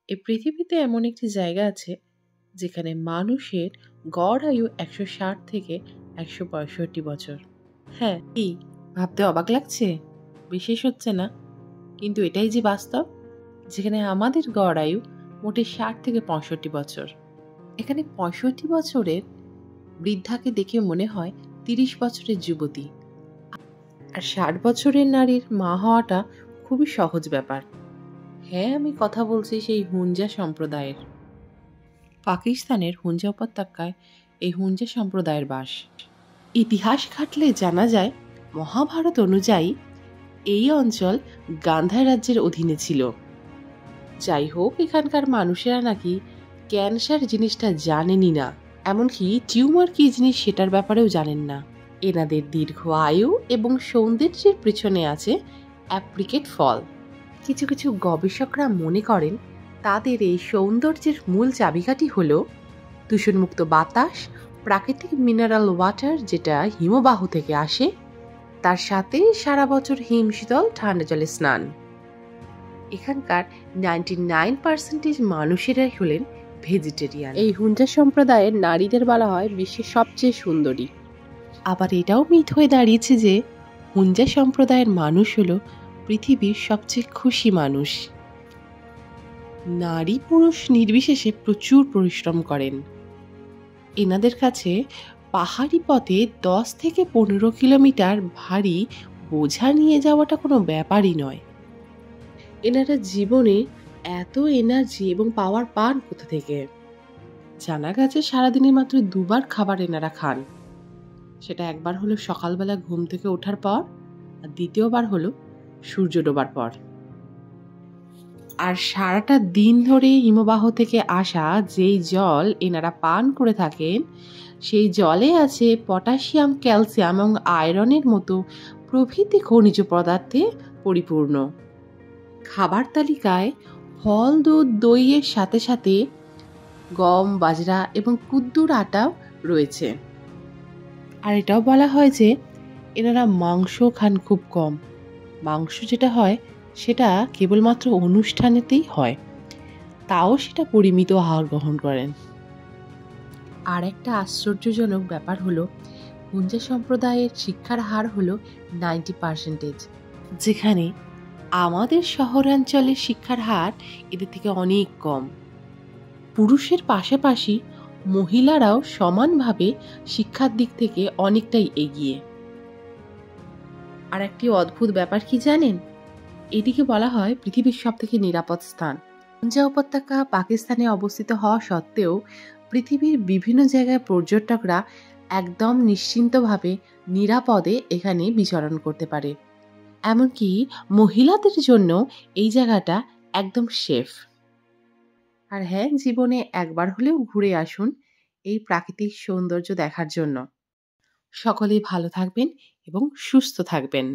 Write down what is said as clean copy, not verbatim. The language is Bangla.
এই পৃথিবীতে এমন একটি জায়গা আছে যেখানে মানুষের গড় আয়ু ১৬০ থেকে ১৬৫ বছর। হ্যাঁ, কি ভাবতে অবাক লাগছে? বিশেষ হচ্ছে না, কিন্তু এটাই যে বাস্তব, যেখানে আমাদের গড় আয়ু মোটে ৬০ থেকে ৬৫ বছর। এখানে ৬৫ বছরের বৃদ্ধাকে দেখে মনে হয় ৩০ বছরের যুবতী, আর ৬০ বছরের নারীর মা হওয়াটা খুবই সহজ ব্যাপার। হ্যাঁ, আমি কথা বলছি সেই হুঞ্জা সম্প্রদায়ের। পাকিস্তানের হুঞ্জা উপত্যকায় এই হুঞ্জা সম্প্রদায়ের বাস। ইতিহাস ঘাটলে জানা যায়, মহাভারত অনুযায়ী এই অঞ্চল গান্ধার রাজ্যের অধীনে ছিল। যাই হোক, এখানকার মানুষেরা নাকি ক্যান্সার জিনিসটা জানেনই না, এমনকি টিউমার কি জিনিস সেটার ব্যাপারেও জানেন না। এনাদের দীর্ঘ আয়ু এবং সৌন্দর্যের পেছনে আছে অ্যাপ্রিকেট ফল। কিছু কিছু গবেষকরা মনে করেন তাদের এই সৌন্দর্যের মূল চাবিকাঠি হল দূষণমুক্ত বাতাস, প্রাকৃতিক মিনারেল ওয়াটার যেটা হিমবাহ থেকে আসে, তার সাথে সারা বছর হিমশীতল ঠান্ডা জলে স্নান। এখানকার 99% মানুষেরাই হলেন ভেজিটেরিয়ান। এই হুঞ্জা সম্প্রদায়ের নারীদের বলা হয় বিশ্বের সবচেয়ে সুন্দরী। আবার এটাও মিথ হয়ে দাঁড়িয়েছে যে হুঞ্জা সম্প্রদায়ের মানুষ হলো পৃথিবীর সবচেয়ে খুশি মানুষ। নারী পুরুষ নির্বিশেষে প্রচুর পরিশ্রম করেন। এনাদের কাছে পাহাড়ি পথে 10 থেকে 15 কিলোমিটার ভারী বোঝা নিয়ে যাওয়াটা কোনো ব্যাপারই নয়। এনারা জীবনে এত এনার্জি এবং পাওয়ার পান কোথা থেকে? জানা গেছে সারাদিনে মাত্র 2 বার খাবার এনারা খান। সেটা একবার হলো সকালবেলা ঘুম থেকে ওঠার পর, আর দ্বিতীয়বার হলো সূর্য ডোবার পর। আর সারাটা দিন ধরে হিমবাহ থেকে আসা যেই জল এনারা পান করে থাকেন, সেই জলে আছে পটাশিয়াম, ক্যালসিয়াম এবং আয়রনের মতো প্রভৃতি খনিজ পদার্থে পরিপূর্ণ। খাবার তালিকায় ফল, দুধ, দইয়ের সাথে সাথে গম, বাজরা এবং কুদ্দুর আটাও রয়েছে। আর এটাও বলা হয় যে এনারা মাংস খান খুব কম। মাংস যেটা হয় সেটা কেবলমাত্র অনুষ্ঠানেতেই হয়, তাও সেটা পরিমিত আহার গ্রহণ করেন। আর একটা আশ্চর্যজনক ব্যাপার হলো হুঞ্জা সম্প্রদায়ের শিক্ষার হার হলো 90%, যেখানে আমাদের শহরাঞ্চলের শিক্ষার হার এদের থেকে অনেক কম। পুরুষের পাশাপাশি মহিলারাও সমানভাবে শিক্ষার দিক থেকে অনেকটাই এগিয়ে। আর একটি অদ্ভুত ব্যাপার কি জানেন? এটিকে বলা হয় পৃথিবীর সবথেকে নিরাপদ স্থান। হুঞ্জা উপত্যকা পাকিস্তানে অবস্থিত হওয়া সত্ত্বেও পৃথিবীর বিভিন্ন জায়গায় পর্যটকরা একদম নিশ্চিন্তভাবে নিরাপদে এখানে বিচরণ করতে পারে। এমনকি মহিলাদের জন্য এই জায়গাটা একদম সেফ। আর হ্যাঁ, জীবনে একবার হলেও ঘুরে আসুন এই প্রাকৃতিক সৌন্দর্য দেখার জন্য। সকলেই ভালো থাকবেন এবং সুস্থ থাকবেন।